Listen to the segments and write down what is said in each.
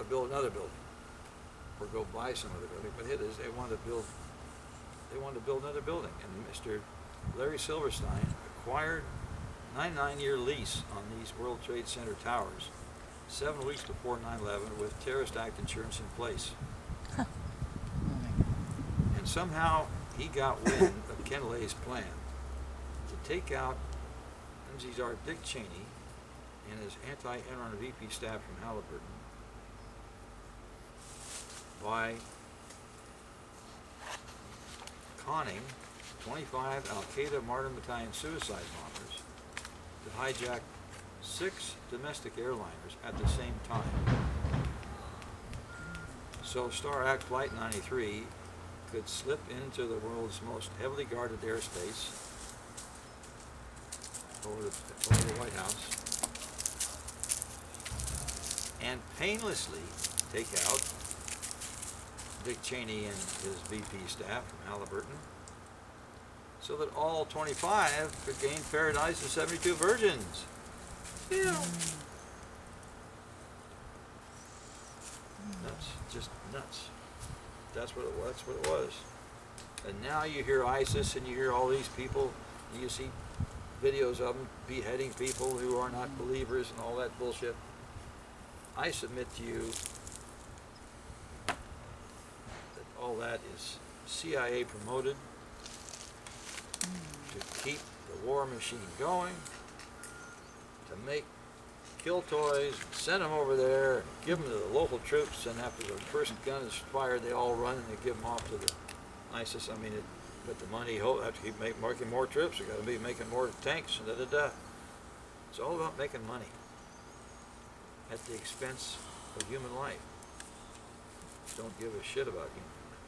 build another building or go buy some other building. But it is they wanted to build another building, and Mr. Larry Silverstein acquired 99-year lease on these World Trade Center towers 7 weeks before 9/11 with Terrorist Act insurance in place. Huh. Oh my God. And somehow he got wind of Ken Lay's plan to take out MZR Dick Cheney and his anti-Enron VP staff from Halliburton by conning 25 Al-Qaeda Martyr Battalion suicide bombers to hijack 6 domestic airliners at the same time. So Star Act Flight 93 could slip into the world's most heavily guarded airspace over the White House and painlessly take out Dick Cheney and his VP staff from Halliburton so that all 25 could gain paradise and 72 virgins. Yeah. Nuts, just nuts. That's what it was. And now you hear ISIS and you hear all these people, you see videos of them beheading people who are not believers and all that bullshit. I submit to you that all that is CIA promoted to keep the war machine going, to make kill toys, send them over there, and give them to the local troops, and after the first gun is fired, they all run and they give them off to the ISIS. I mean, but the money, have to keep making more troops, we got to be making more tanks, and da-da-da. It's all about making money at the expense of human life. Don't give a shit about human life.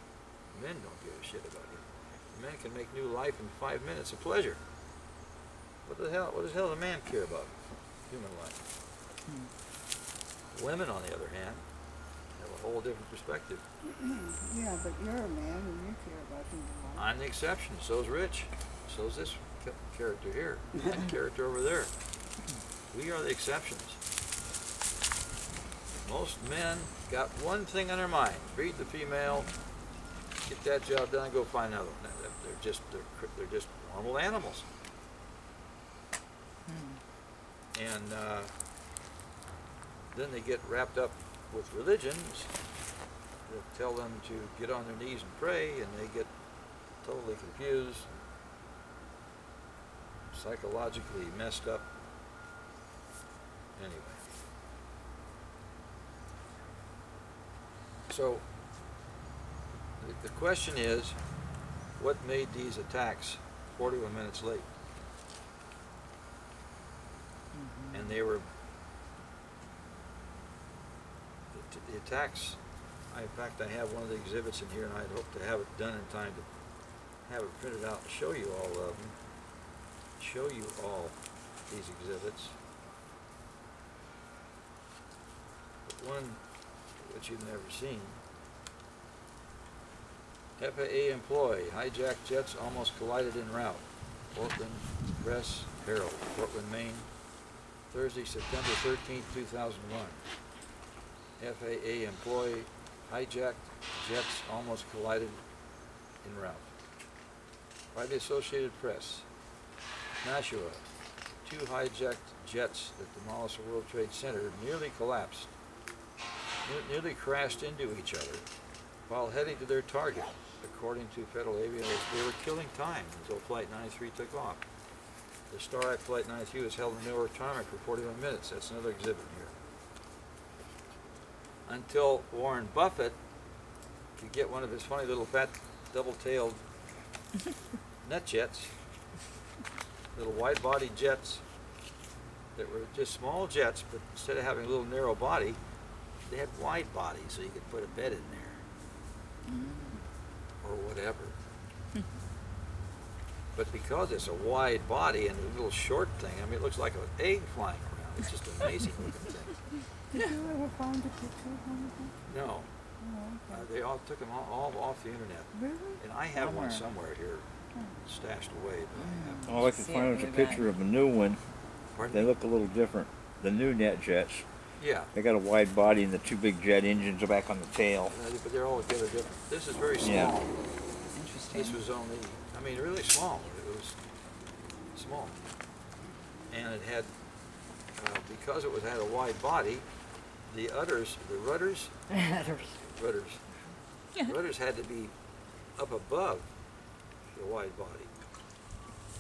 Men don't give a shit about human life. Men can make new life in 5 minutes of pleasure. What the hell does a man care about human life? Women, on the other hand, have a whole different perspective. Yeah, but you're a man and you care about human life. I'm the exception. So's Rich. So's this character here. That character over there. We are the exceptions. Most men got one thing on their mind: feed the female, get that job done, go find another one. They're just normal animals. And then they get wrapped up with religions that tell them to get on their knees and pray, and they get totally confused, psychologically messed up. Anyway. So the question is, what made these attacks 41 minutes late? And they were, the attacks, in fact I have one of the exhibits in here, and I'd hope to have it done in time to have it printed out and show you all of them, show you all these exhibits. But one which you've never seen. FAA employee, hijacked jets almost collided en route. Portland Press Herald, Portland, Maine, Thursday, September 13, 2001. FAA employee, hijacked jets almost collided en route. By the Associated Press, Nashua, 2 hijacked jets that demolished the World Trade Center nearly collapsed, nearly crashed into each other while heading to their target. According to federal aviators, they were killing time until Flight 93 took off. The Star Act Flight 93 was held in New York tarmac for 41 minutes. That's another exhibit here. Until Warren Buffett could get one of his funny little fat double-tailed net jets, little wide-body jets that were just small jets, but instead of having a little narrow body, they had wide bodies, so you could put a bed in there. Or whatever. But because it's a wide body and a little short thing, I mean, it looks like an egg flying around. It's just amazing looking thing. Did you ever find a picture of one of them? No. Oh, okay. They all took them all off the internet. Really? And I have one Bummer. somewhere here, stashed away. But I have All I could See find it was a really bad. picture of a new one. Pardon They me? look a little different. The new net jets. Yeah, They got a wide body and the two big jet engines are back on the tail. but they're all together different. This is very small. Yeah. Interesting. This was only, I mean, really small. It was small. And it had, because it had a wide body, the rudders had to be up above the wide body.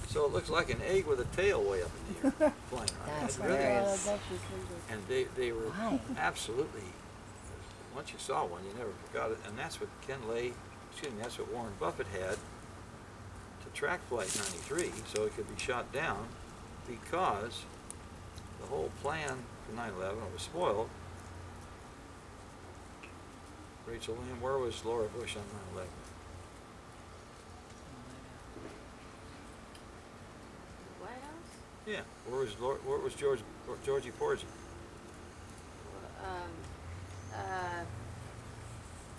So it looks like an egg with a tail way up in the air, flying around. That's It really- hilarious. That's just ridiculous. And they were Why? absolutely, once you saw one, you never forgot it. And that's what that's what Warren Buffett had to track Flight 93, so it could be shot down, because the whole plan for 9/11 was spoiled. Rachel Lamb, where was Laura Bush on 9/11? White House? Yeah, where was Georgie Porgy?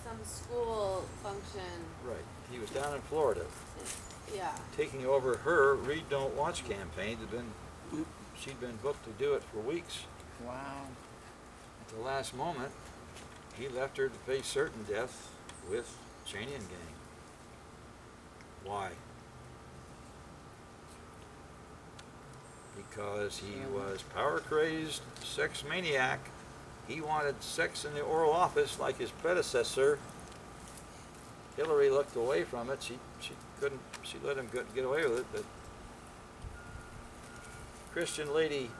Some school function. Right, he was down in Florida, Yeah. taking over her Read Don't Watch campaign. She'd been booked to do it for weeks. Wow. At the last moment, he left her to face certain death with Cheney and gang. Why? Because he was power-crazed sex maniac. He wanted sex in the Oval Office like his predecessor. Hillary looked away from it. She let him get away with it, but Christian lady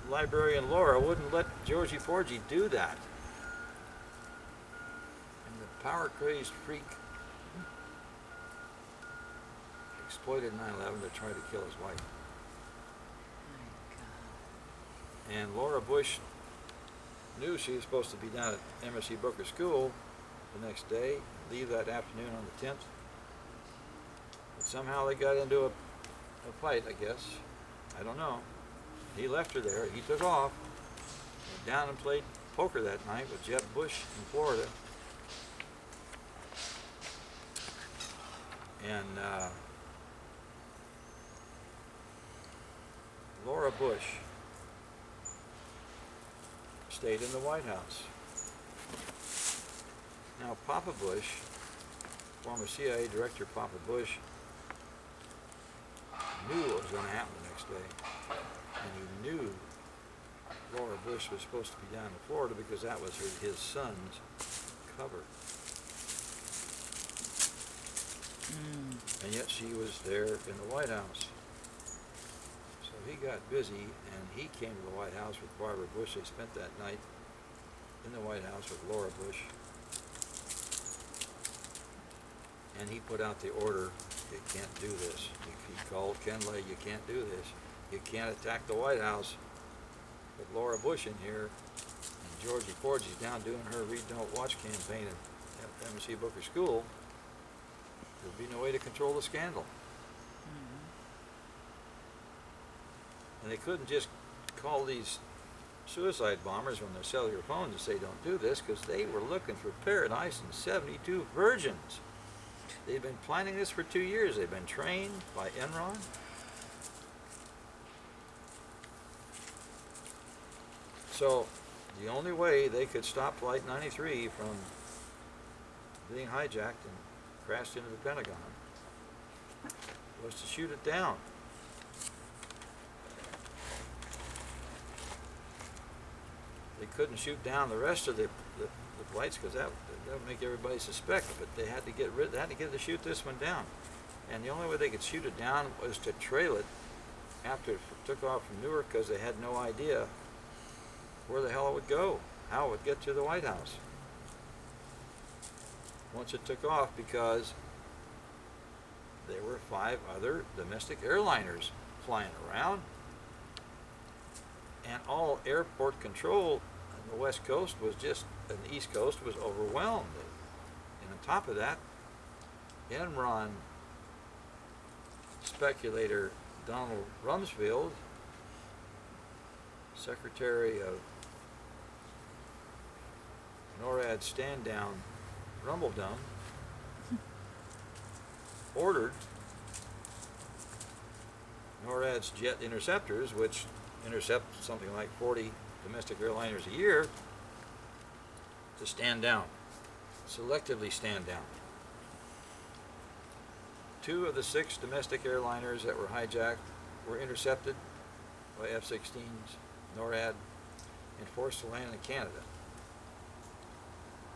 librarian Laura wouldn't let Georgie Porgy do that. And the power-crazed freak exploited 9/11 to try to kill his wife. My God. And Laura Bush knew she was supposed to be down at MSC Booker School the next day, leave that afternoon on the 10th. But somehow they got into a fight, I guess. I don't know. He left her there. He took off, went down and played poker that night with Jeb Bush in Florida. And Laura Bush stayed in the White House. Now, Papa Bush, former CIA Director Papa Bush, knew what was going to happen the next day. And he knew Laura Bush was supposed to be down in Florida because that was his son's cover. And yet she was there in the White House. So he got busy and he came to the White House with Barbara Bush. They spent that night in the White House with Laura Bush. And he put out the order, you can't do this. He called Ken Lay, you can't do this. You can't attack the White House with Laura Bush in here. And Georgie Porgy's down doing her Read Don't Watch campaign at MSC Booker School. There'd be no way to control the scandal. And they couldn't just call these suicide bombers when they're cellular phones and say don't do this, because they were looking for paradise and 72 virgins. They've been planning this for 2 years. They've been trained by Enron. So the only way they could stop Flight 93 from being hijacked and crashed into the Pentagon was to shoot it down. They couldn't shoot down the rest of the flights because that would make everybody suspect. But they had to get to shoot this one down, and the only way they could shoot it down was to trail it after it took off from Newark, because they had no idea where the hell it would go, how it would get to the White House once it took off, because there were 5 other domestic airliners flying around, and all airport control on the West Coast was just, and the East Coast was overwhelmed. And on top of that, Enron speculator Donald Rumsfeld, Secretary of NORAD stand-down Rumbledum, ordered NORAD's jet interceptors, which intercept something like 40 domestic airliners a year to stand down, selectively stand down. 2 of the 6 domestic airliners that were hijacked were intercepted by F-16s, NORAD, and forced to land in Canada.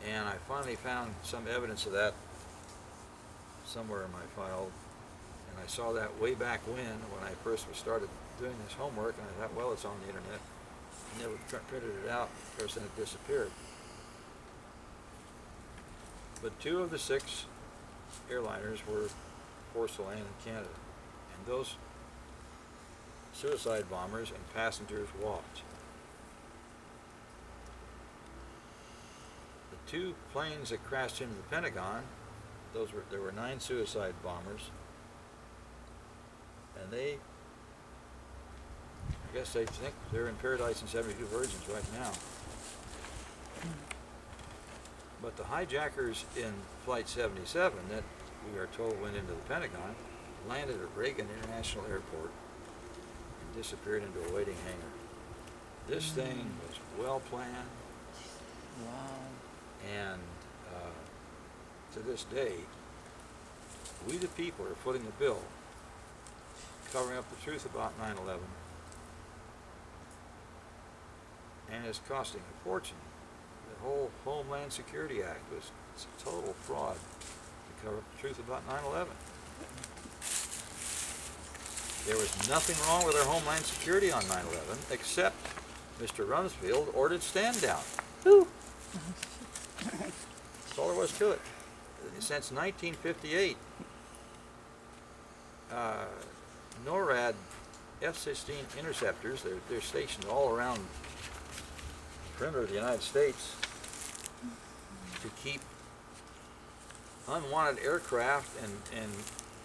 And I finally found some evidence of that somewhere in my file, and I saw that way back when I first started doing this homework, and I thought, well, it's on the internet. I never printed it out. Of course, then it disappeared. But 2 of the 6 airliners were forced to land in Canada, and those suicide bombers and passengers walked. The 2 planes that crashed into the Pentagon, there were 9 suicide bombers, and I guess they think they're in paradise in 72 virgins right now. But the hijackers in Flight 77 that we are told went into the Pentagon landed at Reagan International Airport and disappeared into a waiting hangar. This thing was well planned. Wow. And to this day, we the people are footing the bill, covering up the truth about 9/11, and it's costing a fortune. The whole Homeland Security Act was a total fraud to cover up the truth about 9/11. There was nothing wrong with our Homeland Security on 9/11 except Mr. Rumsfeld ordered stand down. Woo. That's all there was to it. Since 1958, NORAD F-16 interceptors, they're stationed all around the perimeter of the United States to keep unwanted aircraft and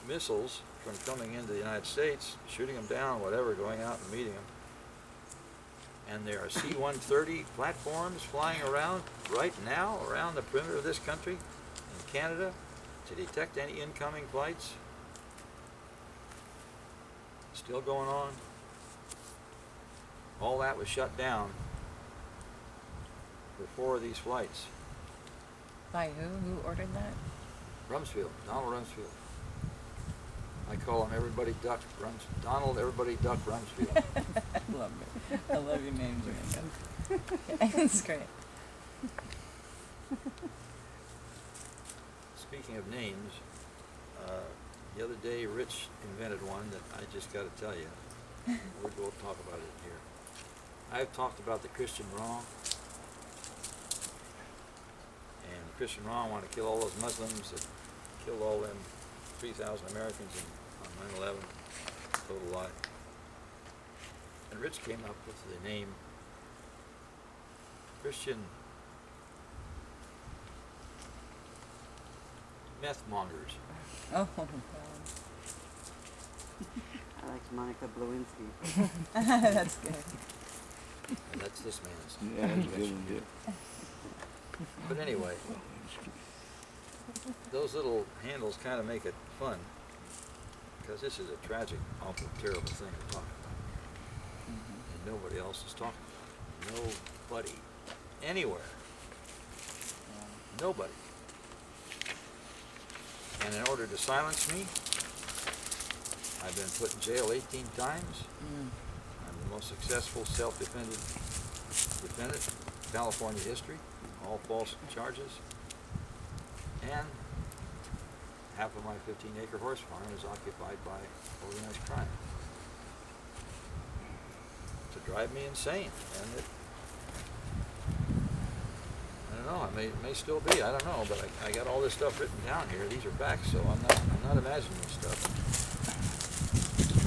missiles from coming into the United States, shooting them down, whatever, going out and meeting them. And there are C-130 platforms flying around right now around the perimeter of this country, in Canada, to detect any incoming flights. Still going on. All that was shut down for 4 of these flights. By who? Who ordered that? Rumsfeld, Donald Rumsfeld. I call him Everybody Duck Donald Everybody Duck Rumsfeld. I love it. I love your name, Jacob. It's great. Speaking of names, the other day Rich invented one that I just got to tell you. We'll go talk about it here. I've talked about the Christian wrong, and the Christian wrong want to kill all those Muslims that killed all them 3,000 Americans on 9/11. Total lie. And Rich came up with the name Christian meth mongers. Oh, God. I like Monica Lewinsky. That's good. And that's this man's. Yeah, that's good. But anyway, those little handles kind of make it fun, because this is a tragic, awful, terrible thing to talk about. And nobody else is talking about it. Nobody. Anywhere. Nobody. And in order to silence me, I've been put in jail 18 times. I'm the most successful self-defended defendant in California history, all false charges. And half of my 15-acre horse farm is occupied by organized crime. To drive me insane. And it, I don't know, it may still be, I don't know, but I got all this stuff written down here. These are facts, so I'm not imagining stuff.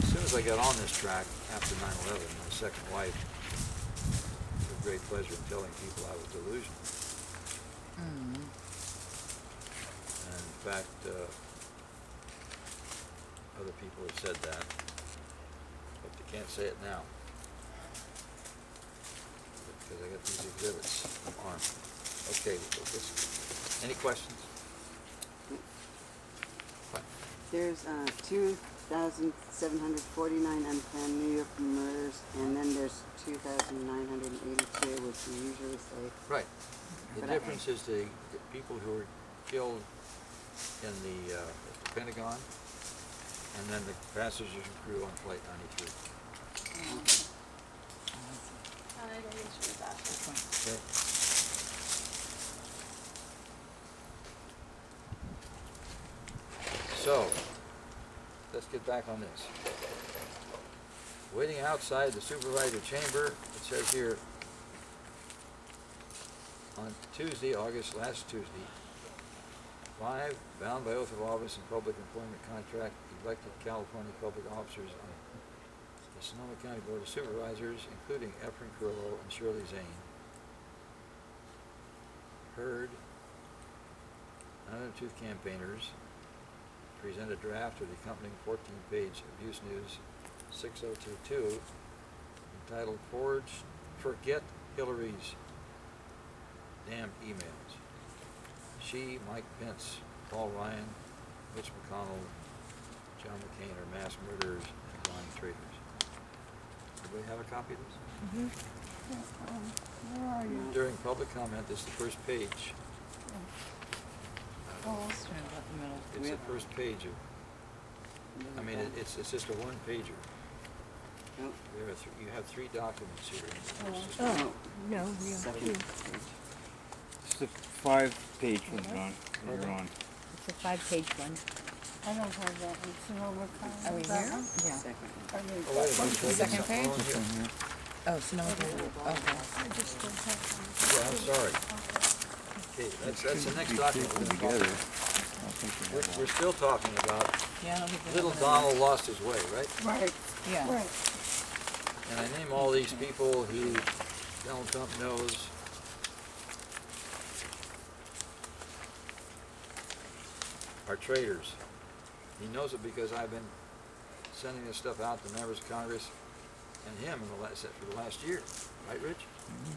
As soon as I got on this track after 9/11, my second wife took great pleasure in telling people I was delusional. And in fact, other people have said that, but they can't say it now because I got these exhibits armed. Okay, any questions? What? There's 2 6,749 unplanned New York murders, and then there's 2,982, which we usually say. Right. The But difference is the people who were killed in the Pentagon, and then the passengers and crew on Flight 93. I think it's for that. Okay. So, let's get back on this. Waiting outside the supervisor chamber, it says here, on Tuesday, last Tuesday, 5 bound by oath of office and public employment contract elected California public officers on the Sonoma County Board of Supervisors, including Efren Carrillo and Shirley Zane, heard Da9-11-Truth campaigners present a draft of the accompanying 14-page abuse news 6022 entitled Forget Hillary's Damn Emails. She, Mike Pence, Paul Ryan, Mitch McConnell, John McCain are mass murderers and lying traitors. Everybody have a copy of this? Where are you? During public comment, this is the first page. Oh, Just trying about the middle. It's the first page of, I mean, it's just a one-pager. Nope. You have 3 documents here. It's just Oh, no, we have Second two. page. It's the 5-page one, John. You're on. It's a 5-page one. I don't have that one. Sonoma County. Are we That here? one? Yeah. Second one. I mean, Oh, wait a minute. The second page? Oh, here. Oh, Sonoma County. Okay. I just don't have one. Yeah, I'm sorry. Okay, that's the next document we're gonna talk together. about. We're still talking about Yeah, I don't think they little have another- Donald lost his way, right? Right, Yeah. right. And I name all these people who Donald Trump knows. Are traitors. He knows it because I've been sending this stuff out to members of Congress and him for the last year. Right, Rich? Mhm.